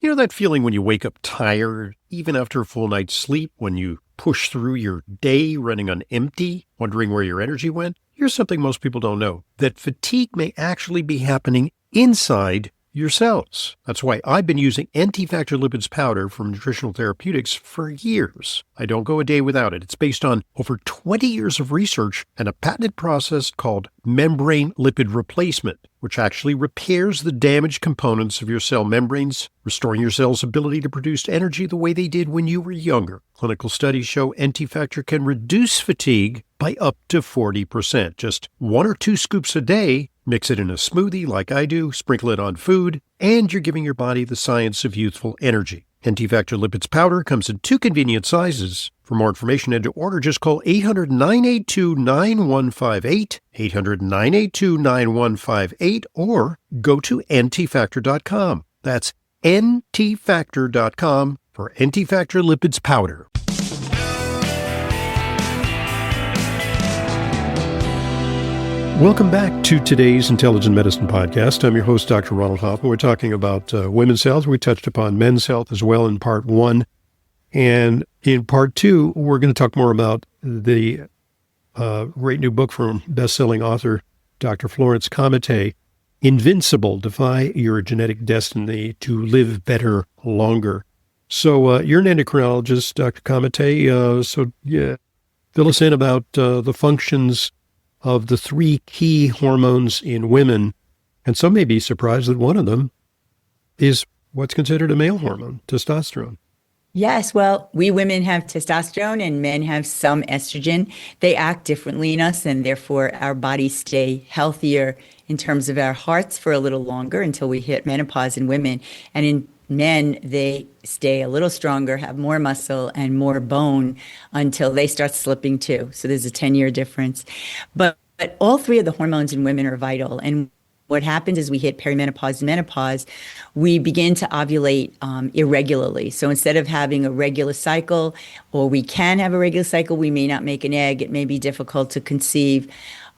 You know that feeling when you wake up tired, even after a full night's sleep, when you push through your day running on empty, wondering where your energy went? Here's something most people don't know, that fatigue may actually be happening inside your cells. That's why I've been using anti-factor lipids powder from Nutritional Therapeutics for years. I don't go a day without it. It's based on over 20 years of research and a patented process called membrane lipid replacement, which actually repairs the damaged components of your cell membranes, restoring your cell's ability to produce energy the way they did when you were younger. Clinical studies show anti-factor can reduce fatigue by up to 40%. Just 1 or 2 scoops a day. Mix it in a smoothie like I do, sprinkle it on food, and you're giving your body the science of youthful energy. Anti-Factor Lipids Powder comes in 2 convenient sizes. For more information and to order, just call 800-982-9158, 800-982-9158, or go to antifactor.com. That's antifactor.com for Anti-Factor Lipids Powder. Welcome back to today's Intelligent Medicine Podcast. I'm your host, Dr. Ronald Hoffman. We're talking about women's health. We touched upon men's health as well in part 1. And in part 2, we're going to talk more about the great new book from best-selling author Dr. Florence Comite, Invincible, Defy Your Genetic Destiny to Live Better Longer. So you're an endocrinologist, Dr. Comite. Fill us in about the functions of the 3 key hormones in women, and some may be surprised that one of them is what's considered a male hormone, testosterone. Yes, well, we women have testosterone and men have some estrogen. They act differently in us, and therefore our bodies stay healthier in terms of our hearts for a little longer until we hit menopause in women. And in men, they stay a little stronger, have more muscle and more bone until they start slipping too. So there's a 10-year difference. But all 3 of the hormones in women are vital. And what happens is we hit perimenopause and menopause, we begin to ovulate irregularly. So instead of having a regular cycle, or we can have a regular cycle, we may not make an egg. It may be difficult to conceive.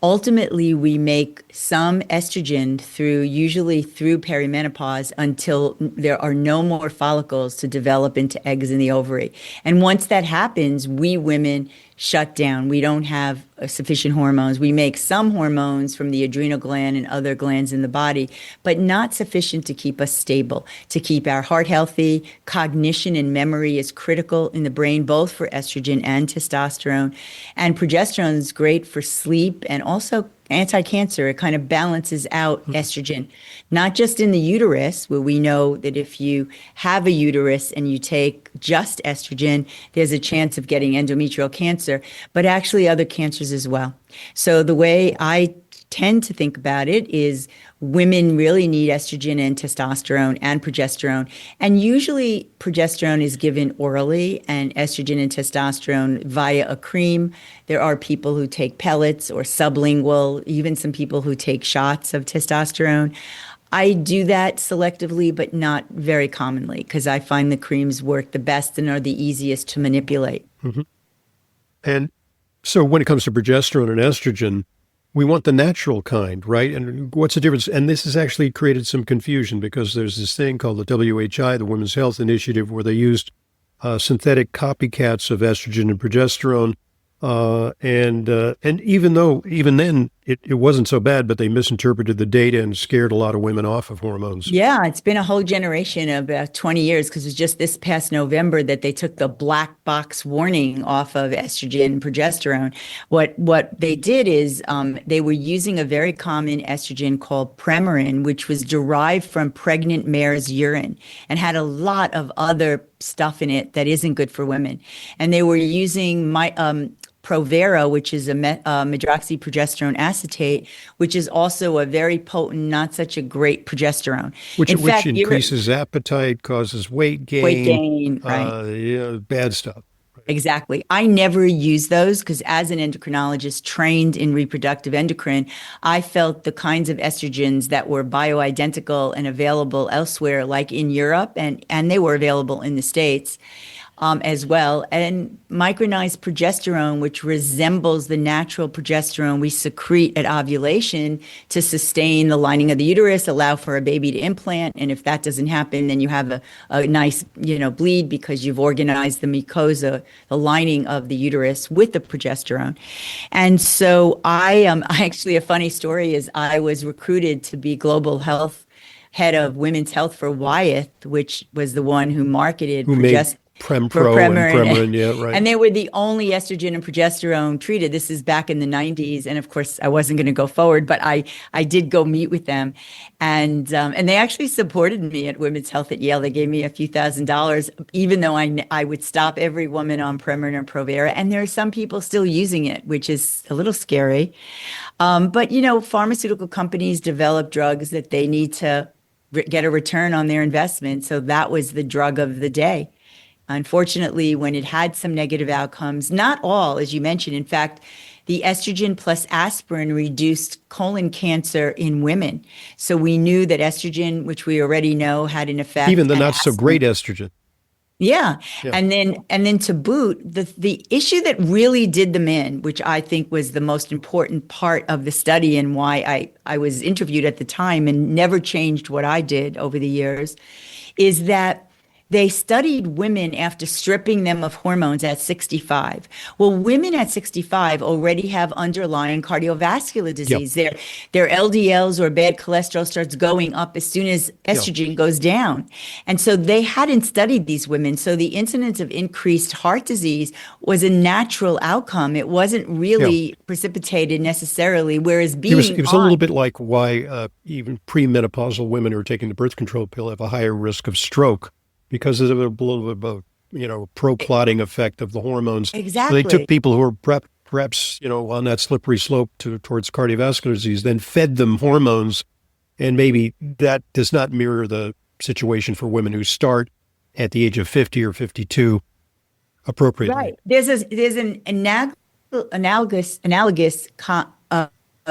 Ultimately, we make some estrogen usually through perimenopause until there are no more follicles to develop into eggs in the ovary. And once that happens, we women shut down. We don't have sufficient hormones. We make some hormones from the adrenal gland and other glands in the body, but not sufficient to keep us stable, to keep our heart healthy. Cognition and memory is critical in the brain, both for estrogen and testosterone. And progesterone is great for sleep and also anti-cancer. It kind of balances out estrogen, not just in the uterus, where we know that if you have a uterus and you take just estrogen, there's a chance of getting endometrial cancer, but actually other cancers as well. So the way I tend to think about it is women really need estrogen and testosterone and progesterone. And usually progesterone is given orally and estrogen and testosterone via a cream. There are people who take pellets or sublingual, even some people who take shots of testosterone. I do that selectively, but not very commonly, because I find the creams work the best and are the easiest to manipulate. Mm-hmm. And so when it comes to progesterone and estrogen, we want the natural kind, right? And what's the difference? And this has actually created some confusion because there's this thing called the WHI, the Women's Health Initiative, where they used synthetic copycats of estrogen and progesterone. And even then it wasn't so bad, but they misinterpreted the data and scared a lot of women off of hormones. Yeah, it's been a whole generation of about 20 years, because it was just this past November that they took the black box warning off of estrogen and progesterone. What they did is they were using a very common estrogen called Premarin, which was derived from pregnant mare's urine and had a lot of other stuff in it that isn't good for women. And they were using Provera, which is a medroxyprogesterone acetate, which is also a very potent, not such a great progesterone. Which increases appetite, causes weight gain. Right. Bad stuff. Exactly. I never use those because as an endocrinologist trained in reproductive endocrine, I felt the kinds of estrogens that were bioidentical and available elsewhere, like in Europe, and they were available in the States, as well. And micronized progesterone, which resembles the natural progesterone we secrete at ovulation to sustain the lining of the uterus, allow for a baby to implant. And if that doesn't happen, then you have a nice, bleed because you've organized the mucosa, the lining of the uterus with the progesterone. And so I actually, a funny story is I was recruited to be global health head of women's health for Wyeth, which was the one who marketed Who made for Prempro and Premarin. Premarin? Yeah, right. And they were the only estrogen and progesterone treated. This is back in the 90s. And of course, I wasn't going to go forward, but I did go meet with them. And they actually supported me at Women's Health at Yale. They gave me a few $1,000s, even though I would stop every woman on Premarin or Provera. And there are some people still using it, which is a little scary. But, pharmaceutical companies develop drugs that they need to get a return on their investment. So that was the drug of the day. Unfortunately, when it had some negative outcomes, not all, as you mentioned, in fact, the estrogen plus aspirin reduced colon cancer in women. So we knew that estrogen, which we already know had an effect. Even the and not so great estrogen. Yeah. Yeah. And then to boot, the issue that really did them in, which I think was the most important part of the study and why I was interviewed at the time and never changed what I did over the years, is that they studied women after stripping them of hormones at 65. Well, women at 65 already have underlying cardiovascular disease. Yep. Their LDLs or bad cholesterol starts going up as soon as estrogen goes down. And so they hadn't studied these women. So the incidence of increased heart disease was a natural outcome. It wasn't really precipitated necessarily, whereas It was a little bit like why even premenopausal women who are taking the birth control pill have a higher risk of stroke, because of a little bit of a pro-clotting effect of the hormones. Exactly. So they took people who were perhaps on that slippery slope towards cardiovascular disease, then fed them hormones, and maybe that does not mirror the situation for women who start at the age of 50 or 52 appropriately. Right. There's an analogous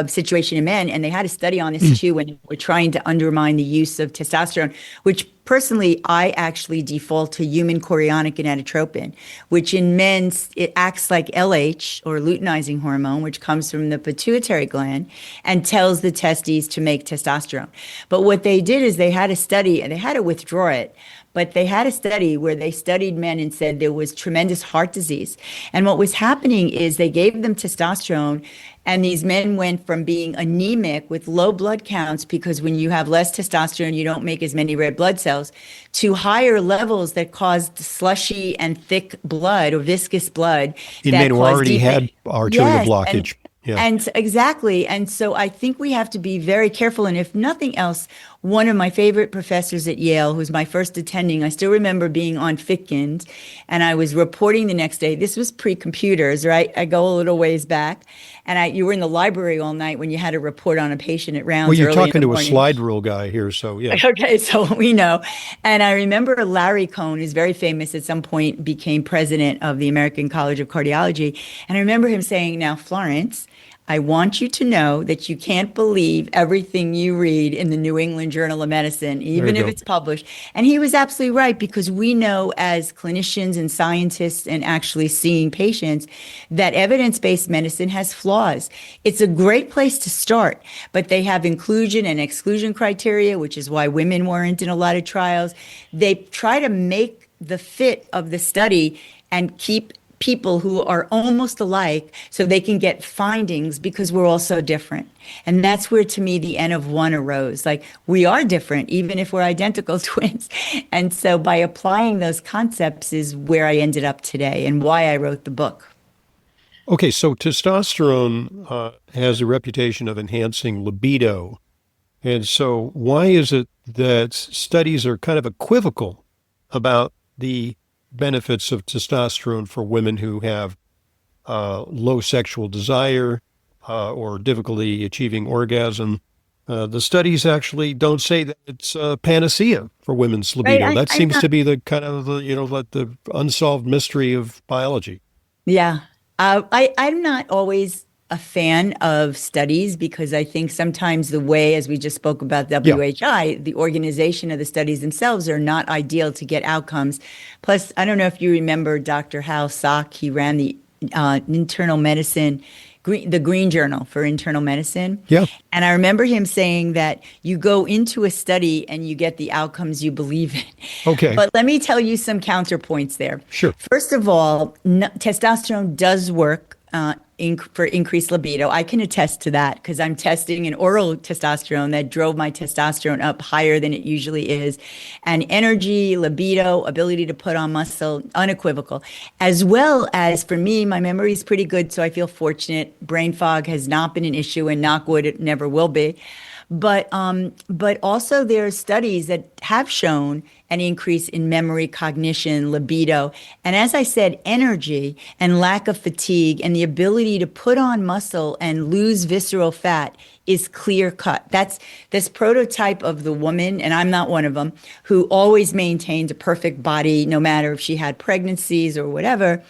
situation in men, and they had a study on this too when we're trying to undermine the use of testosterone, which personally I actually default to human chorionic gonadotropin, which in men it acts like LH or luteinizing hormone, which comes from the pituitary gland and tells the testes to make testosterone. But what they did is they had a study and they had to withdraw it. But they had a study where they studied men and said there was tremendous heart disease. And what was happening is they gave them testosterone, and these men went from being anemic with low blood counts, because when you have less testosterone, you don't make as many red blood cells, to higher levels that caused slushy and thick blood or viscous blood. In men who already had arterial blockage. And exactly. And so I think we have to be very careful. And if nothing else, one of my favorite professors at Yale, who's my first attending, I still remember being on Fitkins, and I was reporting the next day. This was pre-computers, right? I go a little ways back. And you were in the library all night when you had to report on a patient at rounds. Well, you're early talking in the to a morning. slide rule guy here, so yeah. Okay, so we know. And I remember Larry Cohn, who's very famous, at some point became president of the American College of Cardiology. And I remember him saying, "Now, Florence, I want you to know that you can't believe everything you read in the New England Journal of Medicine, even if it's published." And he was absolutely right, because we know as clinicians and scientists and actually seeing patients that evidence-based medicine has flaws. It's a great place to start, but they have inclusion and exclusion criteria, which is why women weren't in a lot of trials. They try to make the fit of the study and keep people who are almost alike so they can get findings, because we're all so different. And that's where, to me, the N of one arose. Like, we are different, even if we're identical twins. And so by applying those concepts is where I ended up today and why I wrote the book. Okay, so testosterone has a reputation of enhancing libido. And so why is it that studies are kind of equivocal about the benefits of testosterone for women who have low sexual desire or difficulty achieving orgasm? The studies actually don't say that it's a panacea for women's libido. Right, that seems to be the kind of the unsolved mystery of biology. Yeah. I'm not always a fan of studies because I think sometimes the way, as we just spoke about Yeah. WHI, the organization of the studies themselves are not ideal to get outcomes. Plus, I don't know if you remember Dr. Hal Sock, he ran the internal medicine, the Green Journal for Internal Medicine. Yeah. And I remember him saying that you go into a study and you get the outcomes you believe in. Okay. But let me tell you some counterpoints there. Sure. First of all, testosterone does work for increased libido. I can attest to that because I'm testing an oral testosterone that drove my testosterone up higher than it usually is. And energy, libido, ability to put on muscle, unequivocal. As well as for me, my memory is pretty good, so I feel fortunate. Brain fog has not been an issue, and knock wood, it never will be. But also there are studies that have shown an increase in memory, cognition, libido, and as I said, energy and lack of fatigue and the ability to put on muscle and lose visceral fat is clear cut. That's this prototype of the woman, and I'm not one of them, who always maintained a perfect body no matter if she had pregnancies or whatever.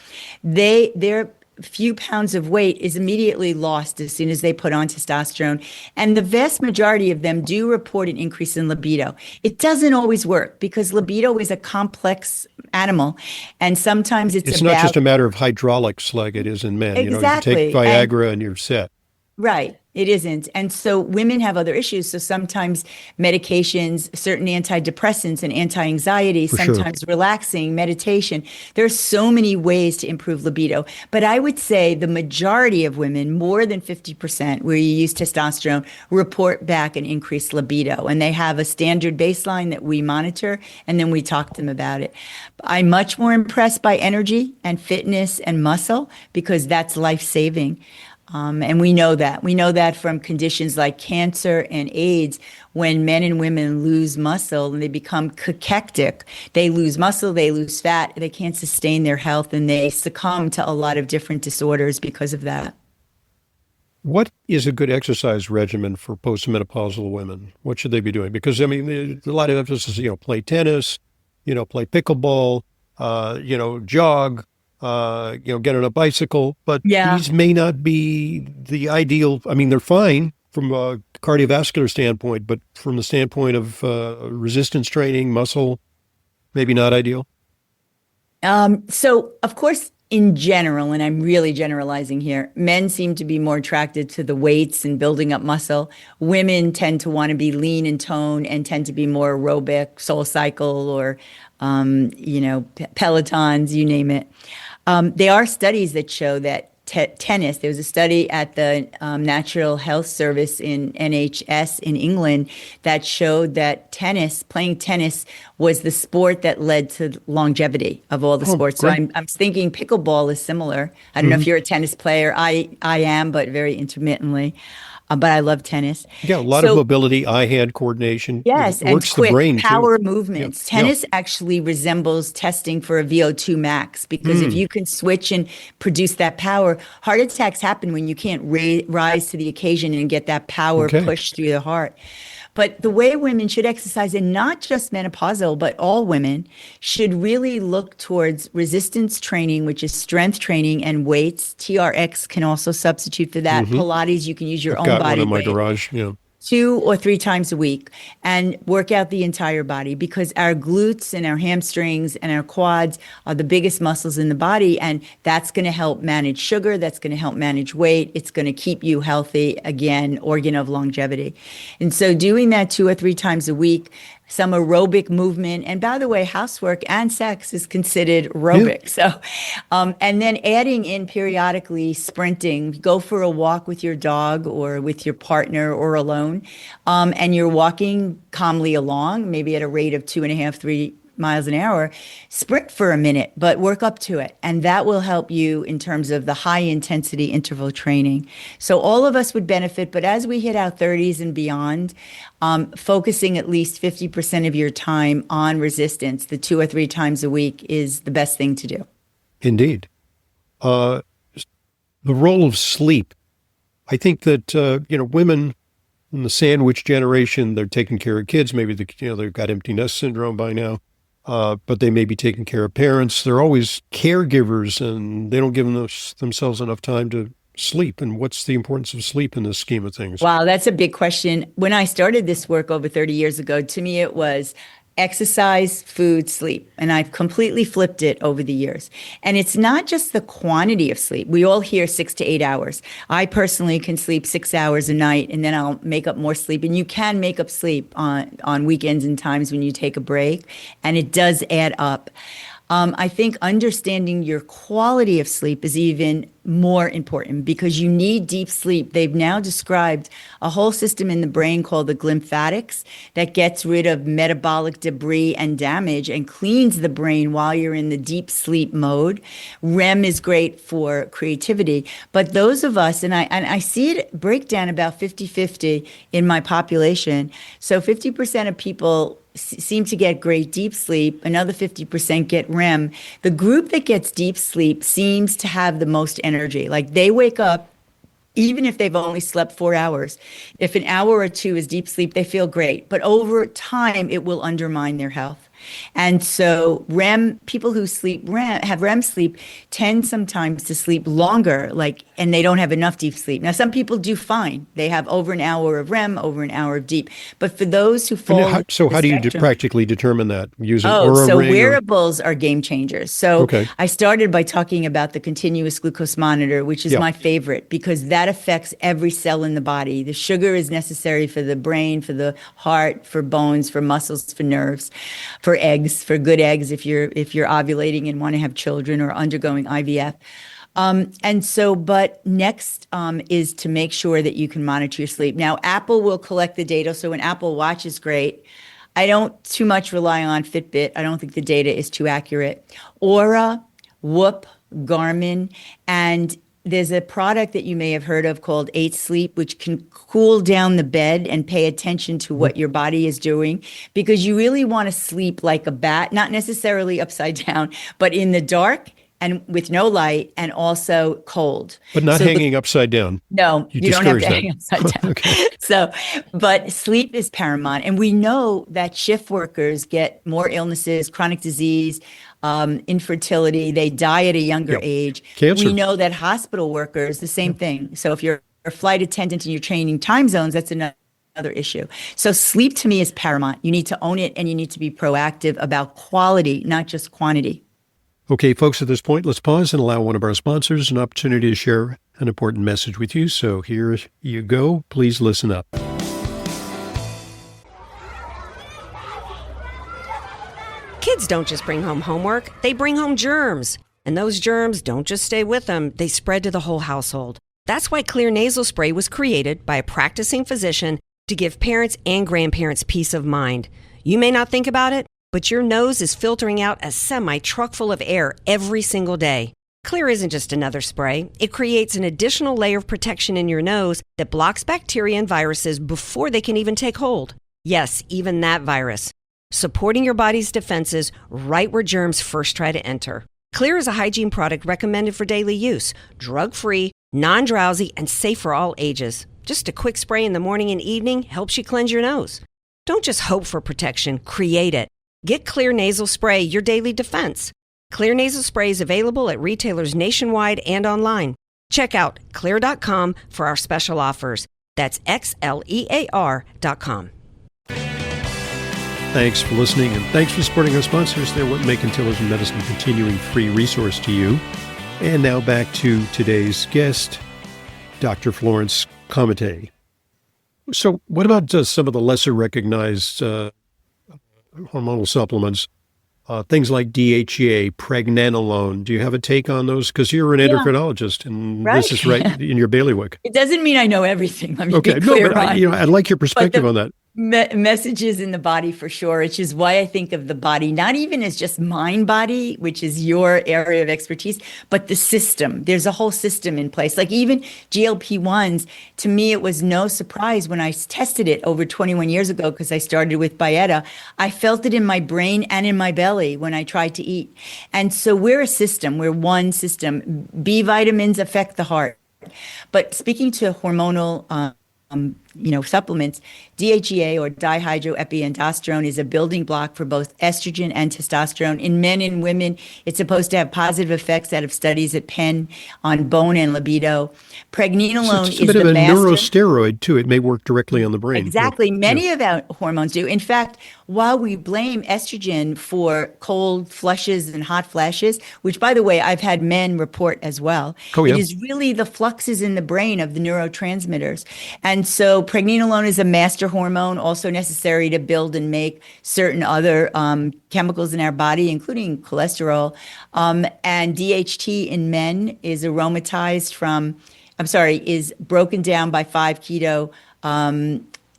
They're few pounds of weight is immediately lost as soon as they put on testosterone. And the vast majority of them do report an increase in libido. It doesn't always work because libido is a complex animal. And sometimes It's not just a matter of hydraulics like it is in men. You take exactly. Viagra and you're set. Right. It isn't. And so women have other issues. So sometimes medications, certain antidepressants and anti-anxiety, For sure. sometimes relaxing, meditation. There's so many ways to improve libido. But I would say the majority of women, more than 50%, where you use testosterone, report back an increased libido. And they have a standard baseline that we monitor, and then we talk to them about it. I'm much more impressed by energy and fitness and muscle because that's life-saving. And we know that. We know that from conditions like cancer and AIDS, when men and women lose muscle and they become cachectic, they lose muscle, they lose fat, they can't sustain their health, and they succumb to a lot of different disorders because of that. What is a good exercise regimen for postmenopausal women? What should they be doing? Because, I mean, there's a lot of emphasis, play tennis, play pickleball, jog, get on a bicycle, but Yeah. these may not be the ideal. I mean, they're fine from a cardiovascular standpoint, but from the standpoint of resistance training, muscle, maybe not ideal. So, of course, in general, and I'm really generalizing here, men seem to be more attracted to the weights and building up muscle. Women tend to want to be lean and tone and tend to be more aerobic, Soul Cycle or, Pelotons, you name it. There are studies that show that tennis, there was a study at the Natural Health Service in NHS in England that showed that playing tennis was the sport that led to longevity of all the Oh, sports. great. So I'm thinking pickleball is similar. I don't know if you're a tennis player. I am, but very intermittently. But I love tennis. Yeah, a lot of So mobility, eye-hand coordination. yes, It and works the quick brain too. power Yeah, movements. yeah. Tennis actually resembles testing for a VO2 max because if Mm, you can switch and produce that power, heart attacks happen when you can't rise to the occasion and get that power okay. pushed through the heart. But the way women should exercise, and not just menopausal, but all women, should really look towards resistance training, which is strength training and weights. TRX can also substitute for that. hmm Pilates, you can use your I've own got one body in my weight. garage. Yeah. 2 or 3 times a week and work out the entire body because our glutes and our hamstrings and our quads are the biggest muscles in the body. And that's going to help manage sugar. That's going to help manage weight. It's going to keep you healthy. Again, organ of longevity. And so doing that 2 or 3 times a week, some aerobic movement. And by the way, housework and sex is considered Yeah. aerobic. So, and then adding in periodically sprinting, go for a walk with your dog or with your partner or alone. And you're walking calmly along, maybe at a rate of 2.5, 3 miles an hour, sprint for a minute, but work up to it. And that will help you in terms of the high intensity interval training. So all of us would benefit, but as we hit our 30s and beyond, focusing at least 50% of your time on resistance, the 2 or 3 times a week is the best thing to do. Indeed. Uh, the role of sleep. I think that, women in the sandwich generation, they're taking care of kids. Maybe they've got empty nest syndrome by now, but they may be taking care of parents. They're always caregivers, and they don't give themselves enough time to sleep, and what's the importance of sleep in this scheme of things? Wow, that's a big question. When I started this work over 30 years ago, to me it was exercise, food, sleep. And I've completely flipped it over the years. And it's not just the quantity of sleep. We all hear 6 to 8 hours. I personally can sleep 6 hours a night and then I'll make up more sleep. And you can make up sleep on weekends and times when you take a break. And it does add up. I think understanding your quality of sleep is even more important because you need deep sleep. They've now described a whole system in the brain called the glymphatics that gets rid of metabolic debris and damage and cleans the brain while you're in the deep sleep mode. REM is great for creativity, but those of us, and I see it break down about 50-50 in my population. So 50% of people seem to get great deep sleep. Another 50% get REM. The group that gets deep sleep seems to have the most energy. Like they wake up, even if they've only slept 4 hours. If an hour or two is deep sleep, they feel great. But over time, it will undermine their health. And so people who have REM sleep tend sometimes to sleep longer, and they don't have enough deep sleep. Now, some people do fine. They have over an hour of REM, over an hour of deep. But for those who fall So the how do you spectrum, practically determine that? Using Oh, Oura so Ring? wearables are game changers. So Okay. I started by talking about the continuous glucose monitor, which is Yeah. my favorite because that affects every cell in the body. The sugar is necessary for the brain, for the heart, for bones, for muscles, for nerves, for eggs, for good eggs if you're ovulating and want to have children or undergoing IVF. But next is to make sure that you can monitor your sleep. Now, Apple will collect the data, so an Apple Watch is great. I don't too much rely on Fitbit. I don't think the data is too accurate. Aura, Whoop, Garmin, and there's a product that you may have heard of called 8 Sleep, which can cool down the bed and pay attention to what your body is doing because you really want to sleep like a bat, not necessarily upside down, but in the dark and with no light and also cold. But not So hanging upside down. no, You you don't have discourage to that. hang upside down. Okay. But sleep is paramount. And we know that shift workers get more illnesses, chronic disease, infertility. They die at a younger Yep. age. Cancer. We know that hospital workers, the same thing. So if you're a flight attendant and you're training time zones, that's another issue. So sleep to me is paramount. You need to own it and you need to be proactive about quality, not just quantity. Okay, folks, at this point, let's pause and allow one of our sponsors an opportunity to share an important message with you. So here you go. Please listen up. Kids don't just bring home homework, they bring home germs. And those germs don't just stay with them, they spread to the whole household. That's why Clear Nasal Spray was created by a practicing physician to give parents and grandparents peace of mind. You may not think about it, but your nose is filtering out a semi-truck full of air every single day. Clear isn't just another spray. It creates an additional layer of protection in your nose that blocks bacteria and viruses before they can even take hold. Yes, even that virus. Supporting your body's defenses right where germs first try to enter. Clear is a hygiene product recommended for daily use, drug-free, non-drowsy, and safe for all ages. Just a quick spray in the morning and evening helps you cleanse your nose. Don't just hope for protection, create it. Get Clear Nasal Spray, your daily defense. Clear Nasal Spray is available at retailers nationwide and online. Check out Xlear.com for our special offers. That's Xlear.com. Thanks for listening, and thanks for supporting our sponsors. They're what make intelligent medicine a continuing free resource to you. And now back to today's guest, Dr. Florence Comite. So what about some of the lesser recognized hormonal supplements, things like DHEA, pregnenolone? Do you have a take on those? Because you're an endocrinologist, and Right. this is right in your bailiwick. It doesn't mean I know everything. Let me Okay, be clear no, but on. I'd like your perspective on that. Messages in the body for sure, which is why I think of the body, not even as just mind body, which is your area of expertise, but the system. There's a whole system in place. Like even GLP-1s, to me, it was no surprise when I tested it over 21 years ago, because I started with Byetta. I felt it in my brain and in my belly when I tried to eat. And so we're a system. We're one system. B vitamins affect the heart. But speaking to hormonal supplements. DHEA, or dihydroepiandrosterone, is a building block for both estrogen and testosterone. In men and women, it's supposed to have positive effects out of studies at Penn on bone and libido. Pregnenolone It's is a bit the of a master. neurosteroid, too. It may work directly on the brain. Exactly. Yeah. Many of our hormones do. In fact, while we blame estrogen for cold flushes and hot flashes, which, by the way, I've had men report as well, Oh, it yeah. is really the fluxes in the brain of the neurotransmitters. And so pregnenolone is a master hormone, also necessary to build and make certain other chemicals in our body, including cholesterol. And DHT in men is aromatized from, is broken down by 5-keto,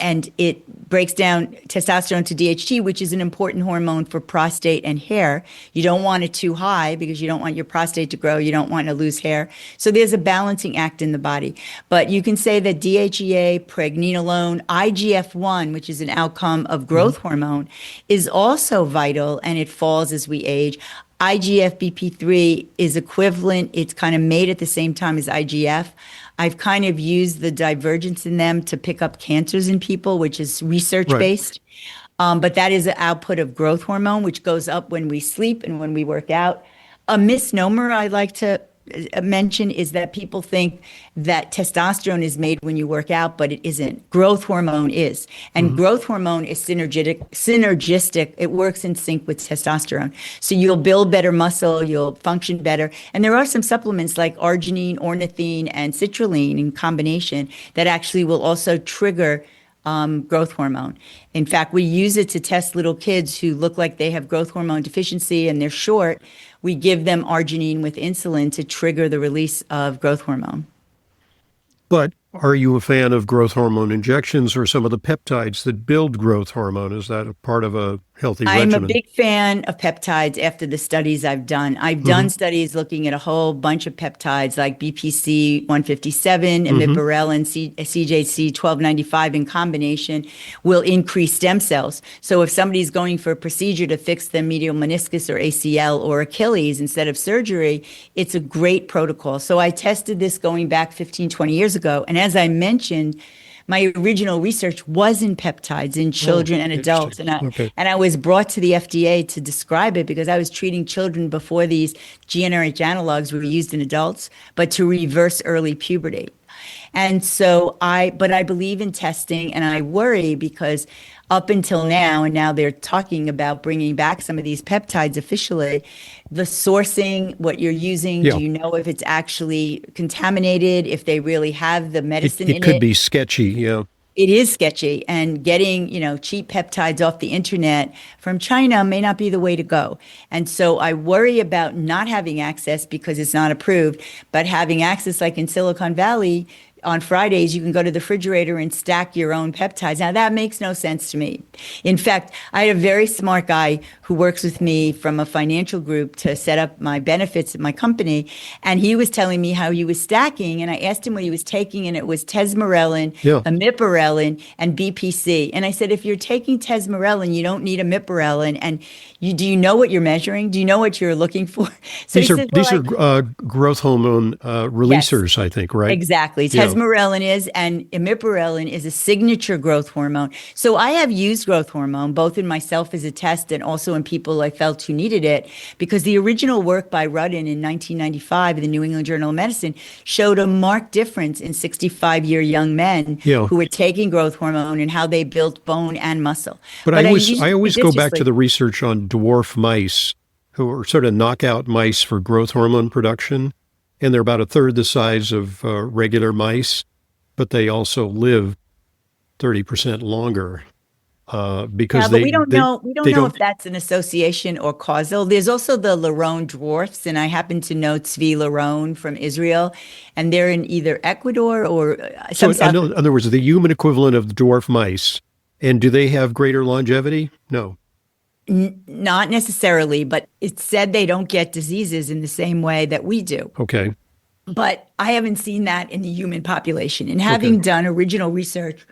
and it breaks down testosterone to DHT, which is an important hormone for prostate and hair. You don't want it too high because you don't want your prostate to grow. You don't want to lose hair. So there's a balancing act in the body. But you can say that DHEA, pregnenolone, IGF-1, which is an outcome of growth hormone, is also vital, and it falls as we age. IGF-BP3 is equivalent. It's kind of made at the same time as IGF. I've kind of used the divergence in them to pick up cancers in people, which is research-based. But that is an output of growth hormone, which goes up when we sleep and when we work out. A misnomer I like to mention is that people think that testosterone is made when you work out, but it isn't. Growth hormone is. And growth hormone is synergistic. It works in sync with testosterone. So you'll build better muscle, you'll function better. And there are some supplements like arginine, ornithine, and citrulline in combination that actually will also trigger growth hormone. In fact, we use it to test little kids who look like they have growth hormone deficiency and they're short. We give them arginine with insulin to trigger the release of growth hormone. But are you a fan of growth hormone injections or some of the peptides that build growth hormone? Is that a part of a healthy regimen? I'm a big fan of peptides after the studies I've done. I've done studies looking at a whole bunch of peptides like BPC 157, imiprel, and CJC 1295 in combination will increase stem cells. So if somebody's going for a procedure to fix the medial meniscus or ACL or Achilles instead of surgery, it's a great protocol. So I tested this going back 15, 20 years ago. And as I mentioned, my original research was in peptides in children and adults. And I was brought to the FDA to describe it because I was treating children before these GnRH analogs were used in adults, but to reverse early puberty. And so I believe in testing, and I worry because up until now, and now they're talking about bringing back some of these peptides officially, the sourcing, what you're using, do you know if it's actually contaminated, if they really have the medicine in it? It could be sketchy, yeah. It is sketchy, and getting, cheap peptides off the internet from China may not be the way to go. And so I worry about not having access because it's not approved, but having access like in Silicon Valley. On Fridays, you can go to the refrigerator and stack your own peptides. Now, that makes no sense to me. In fact, I had a very smart guy who works with me from a financial group to set up my benefits at my company. And he was telling me how he was stacking. And I asked him what he was taking, and it was tesmorelin, imiprelin, and BPC. And I said, if you're taking tesmorelin, you don't need imiprelin. And do you know what you're measuring? Do you know what you're looking for? So these are growth hormone releasers, I think, right? Exactly. Tesmorelin is, and imiprelin is a signature growth hormone. So I have used growth hormone both in myself as a test and also in people I felt who needed it, because the original work by Rudin in 1995 in the New England Journal of Medicine showed a marked difference in 65-year young men who were taking growth hormone and how they built bone and muscle. But I always go back to the research on dwarf mice, who are sort of knockout mice for growth hormone production. And they're about a third the size of regular mice, but they also live 30% longer because but we don't know if that's an association or causal. There's also the Larone dwarfs, and I happen to know Tzvi Larone from Israel, and they're in either Ecuador or So in other words, the human equivalent of the dwarf mice. And do they have greater longevity? No. Not necessarily, but it's said they don't get diseases in the same way that we do. Okay. But I haven't seen that in the human population. And having done original research,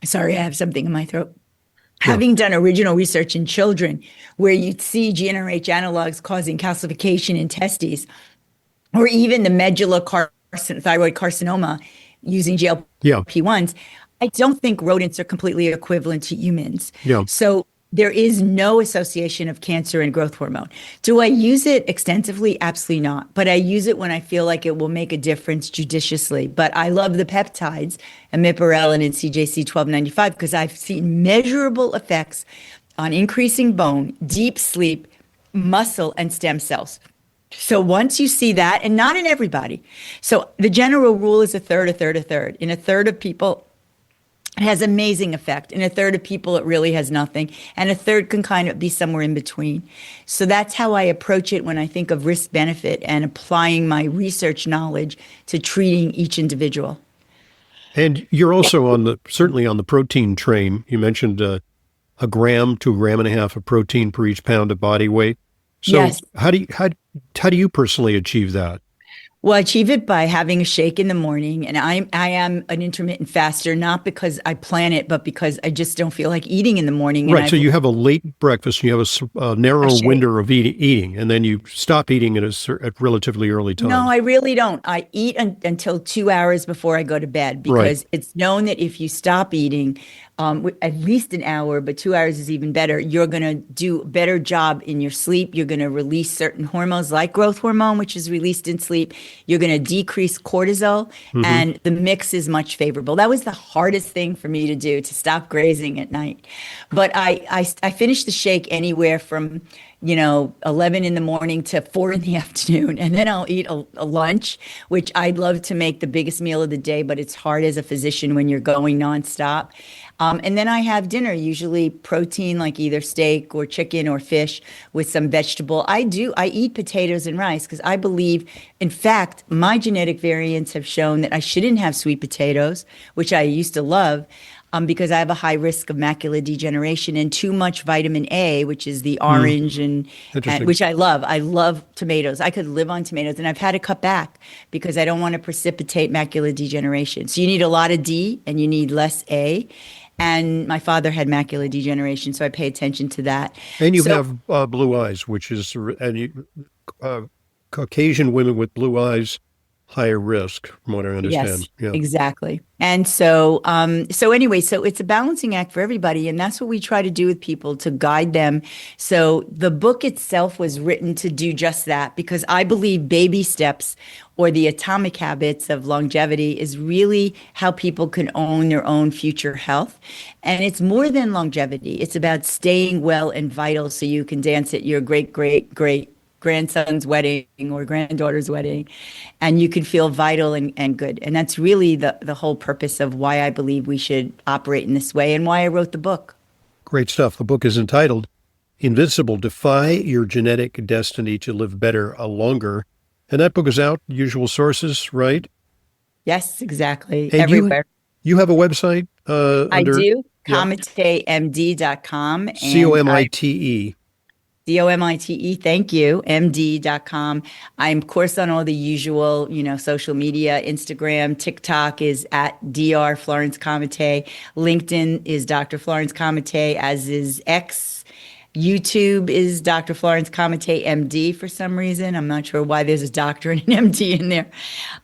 sorry, I have something in my throat. Having done original research in children where you'd see GnRH analogs causing calcification in testes, or even the medulla thyroid carcinoma, using Yeah. GLP-1s, I don't think rodents are completely equivalent to humans. Yeah. So there is no association of cancer and growth hormone. Do I use it extensively? Absolutely not. But I use it when I feel like it will make a difference judiciously. But I love the peptides, amiprelin and CJC 1295, because I've seen measurable effects on increasing bone, deep sleep, muscle, and stem cells. So once you see that, and not in everybody. So the general rule is a third, a third, a third. In a third of people, it has amazing effect. In a third of people, it really has nothing. And a third can kind of be somewhere in between. So that's how I approach it when I think of risk benefit and applying my research knowledge to treating each individual. And you're also certainly on the protein train. You mentioned a gram to a gram and a half of protein per each pound of body weight. So Yes. how do you personally achieve that? Well, I achieve it by having a shake in the morning, and I am an intermittent faster, not because I plan it, but because I just don't feel like eating in the morning. And Right. So you have a late breakfast, and you have a a narrow shake. window of eating, and then you stop eating at relatively early No, time. I really don't. I eat until 2 hours before I go to bed Right. because it's known that if you stop eating, at least an hour, but 2 hours is even better, you're going to do a better job in your sleep. You're going to release certain hormones like growth hormone, which is released in sleep. You're going to decrease cortisol, Hmm. and the mix is much favorable. That was the hardest thing for me to do, to stop grazing at night. But I finish the shake anywhere from 11 in the morning to 4 in the afternoon. And then I'll eat a lunch, which I'd love to make the biggest meal of the day, but it's hard as a physician when you're going nonstop. And then I have dinner, usually protein, like either steak or chicken or fish with some vegetable. I eat potatoes and rice because I believe, in fact, my genetic variants have shown that I shouldn't have sweet potatoes, which I used to love. Because I have a high risk of macular degeneration and too much vitamin A, which is the Hmm. orange and Interesting. which I love. I love tomatoes. I could live on tomatoes, and I've had to cut back because I don't want to precipitate macular degeneration. So you need a lot of D and you need less A. And my father had macular degeneration, so I pay attention to that. And you So have blue eyes, which is uh, Caucasian women with blue eyes, higher risk, from what I understand. yes, Yeah. exactly. And so anyway, so it's a balancing act for everybody, and that's what we try to do with people to guide them. So the book itself was written to do just that because I believe baby steps or the atomic habits of longevity is really how people can own their own future health. And it's more than longevity. It's about staying well and vital so you can dance at your great, great, great grandson's wedding or granddaughter's wedding, and you can feel vital and good. And that's really the whole purpose of why I believe we should operate in this way and why I wrote the book. Great stuff. The book is entitled Invincible: Defy Your Genetic Destiny to Live Better, Longer. And that book is out, usual sources, right? Yes, exactly. And Everywhere. you have a website I under, do. yeah, ComitemD.com and I COMITE. COMITE, thank you, MD.com. I'm, of course, on all the usual, social media. Instagram, TikTok is at Dr. Florence Comite. LinkedIn is Dr. Florence Comite, as is X. YouTube is Dr. Florence Comite, MD, for some reason. I'm not sure why there's a doctor and an MD in there.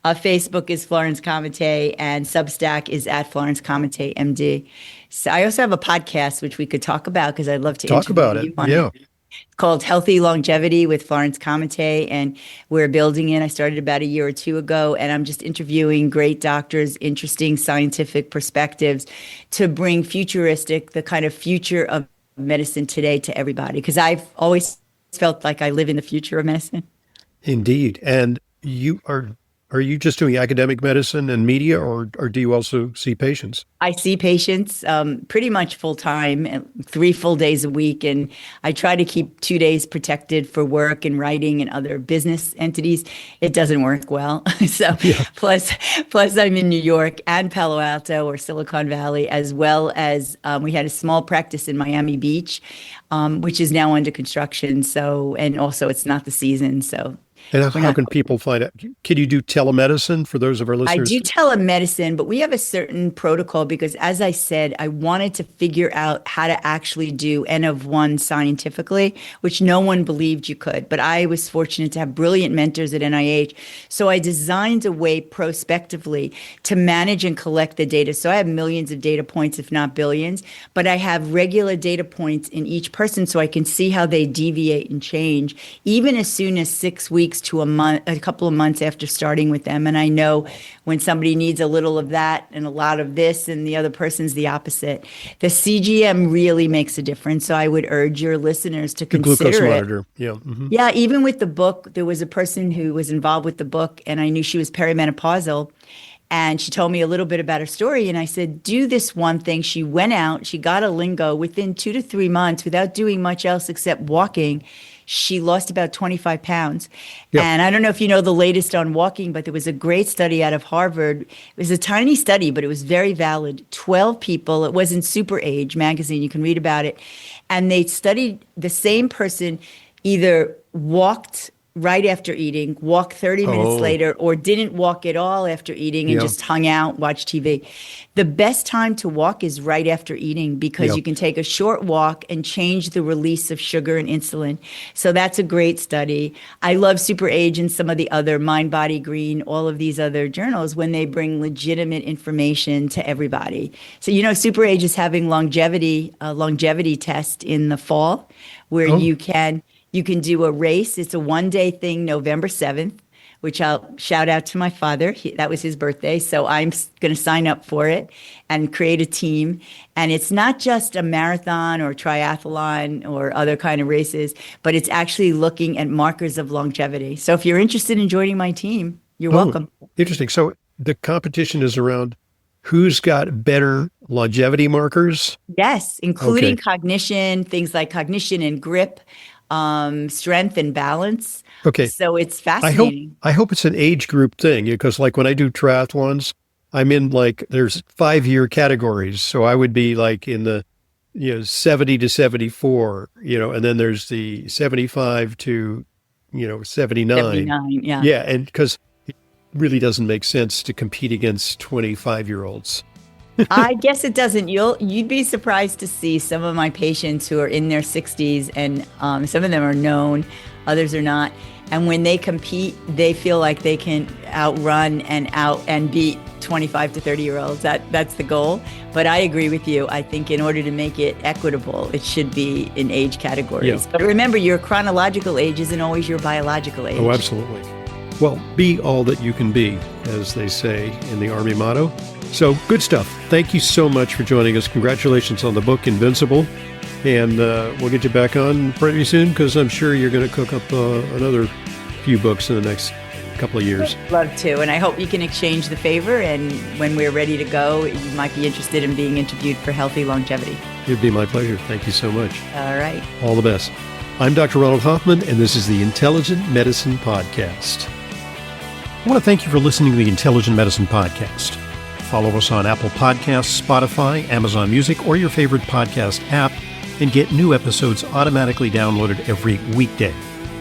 Facebook is Florence Comite, and Substack is at Florence Comite, MD. So I also have a podcast, which we could talk about because I'd love to Talk interview about it. you on Yeah. it, called Healthy Longevity with Florence Comite, and we're building it. I started about a year or two ago, and I'm just interviewing great doctors, interesting scientific perspectives to bring the kind of future of medicine today to everybody, because I've always felt like I live in the future of medicine. Indeed. And are you just doing academic medicine and media, or do you also see patients? I see patients pretty much full time, 3 full days a week, and I try to keep 2 days protected for work and writing and other business entities. It doesn't work well. So Yeah. plus I'm in New York and Palo Alto or Silicon Valley, as well as we had a small practice in Miami Beach, which is now under construction. So, and also it's not the season. So And We're how not can people find out? Can you do telemedicine for those of our I listeners? do telemedicine, but we have a certain protocol because, as I said, I wanted to figure out how to actually do N of one scientifically, which no one believed you could. But I was fortunate to have brilliant mentors at NIH. So I designed a way prospectively to manage and collect the data. So I have millions of data points, if not billions, but I have regular data points in each person so I can see how they deviate and change, even as soon as 6 weeks to a month, a couple of months after starting with them. And I know when somebody needs a little of that and a lot of this, and the other person's the opposite. The CGM really makes a difference. So I would urge your listeners to The glucose consider it. monitor. Yeah. Yeah, even with the book, there was a person who was involved with the book, and I knew she was perimenopausal. And she told me a little bit about her story. And I said, do this one thing. She went out, she got a lingo within 2 to 3 months without doing much else except walking. She lost about 25 pounds. Yeah. And I don't know if you know the latest on walking, but there was a great study out of Harvard. It was a tiny study, but it was very valid. 12 people, it was in Super Age magazine, you can read about it. And they studied the same person either walked right after eating, walked 30 minutes later, or didn't walk at all after eating and just hung out, watched TV. The best time to walk is right after eating because you can take a short walk and change the release of sugar and insulin. So that's a great study. I love Super Age and some of the other Mind, Body, Green, all of these other journals when they bring legitimate information to everybody. So, you know, Super Age is having a longevity test in the fall where you can do a race. It's a one-day thing, November 7th, which I'll shout out to my father. That was his birthday. So I'm going to sign up for it and create a team. And it's not just a marathon or triathlon or other kind of races, but it's actually looking at markers of longevity. So if you're interested in joining my team, you're welcome. Interesting. So the competition is around who's got better longevity markers? Yes, including cognition, things like cognition and grip, strength and balance. Okay. So it's fascinating. I hope it's an age group thing because like when I do triathlons, I'm in like, there's 5-year categories. So I would be like in the, 70 to 74, and then there's the 75 to, 79. 79, yeah. Yeah. And because it really doesn't make sense to compete against 25-year-olds. I guess it doesn't. You'd be surprised to see some of my patients who are in their 60s, and some of them are known, others are not. And when they compete, they feel like they can outrun and beat 25 to 30-year-olds. That's the goal. But I agree with you. I think in order to make it equitable, it should be in age categories. Yeah. But remember, your chronological age isn't always your biological age. Oh, absolutely. Well, be all that you can be, as they say in the Army motto. So good stuff. Thank you so much for joining us. Congratulations on the book, Invincible. And we'll get you back on pretty soon because I'm sure you're going to cook up another few books in the next couple of years. Love to. And I hope you can exchange the favor. And when we're ready to go, you might be interested in being interviewed for healthy longevity. It'd be my pleasure. Thank you so much. All right. All the best. I'm Dr. Ronald Hoffman, and this is the Intelligent Medicine Podcast. I want to thank you for listening to the Intelligent Medicine Podcast. Follow us on Apple Podcasts, Spotify, Amazon Music, or your favorite podcast app, and get new episodes automatically downloaded every weekday.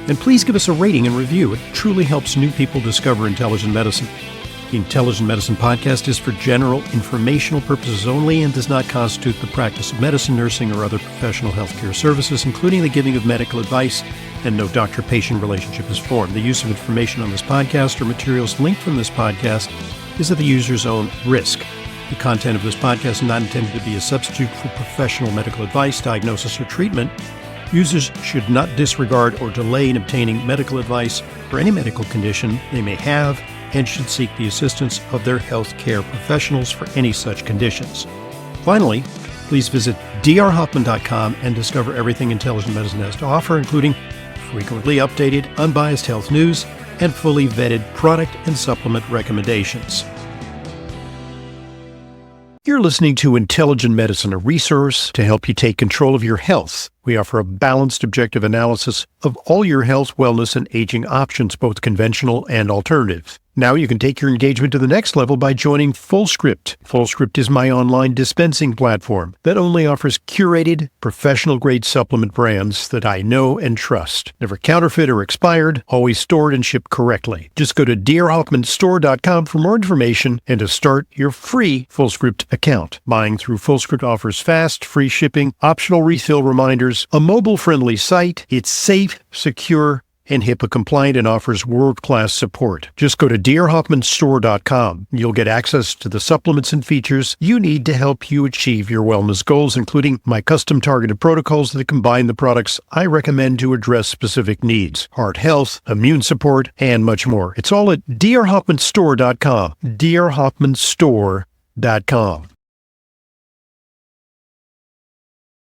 And please give us a rating and review. It truly helps new people discover intelligent medicine. The Intelligent Medicine Podcast is for general informational purposes only and does not constitute the practice of medicine, nursing, or other professional healthcare services, including the giving of medical advice, and no doctor-patient relationship is formed. The use of information on this podcast or materials linked from this podcast is at the user's own risk. The content of this podcast is not intended to be a substitute for professional medical advice, diagnosis, or treatment. Users should not disregard or delay in obtaining medical advice for any medical condition they may have and should seek the assistance of their healthcare professionals for any such conditions. Finally, please visit drhoffman.com and discover everything intelligent medicine has to offer, including frequently updated, unbiased health news and fully vetted product and supplement recommendations. You're listening to Intelligent Medicine, a resource to help you take control of your health. We offer a balanced, objective analysis of all your health, wellness, and aging options, both conventional and alternative. Now you can take your engagement to the next level by joining FullScript. FullScript is my online dispensing platform that only offers curated, professional-grade supplement brands that I know and trust. Never counterfeit or expired, always stored and shipped correctly. Just go to dearhoffmanstore.com for more information and to start your free FullScript account. Buying through FullScript offers fast, free shipping, optional refill reminders, a mobile-friendly site. It's safe, secure, and HIPAA compliant and offers world-class support. Just go to dearhoffmanstore.com. You'll get access to the supplements and features you need to help you achieve your wellness goals, including my custom targeted protocols that combine the products I recommend to address specific needs, heart health, immune support, and much more. It's all at dearhoffmanstore.com. dearhoffmanstore.com.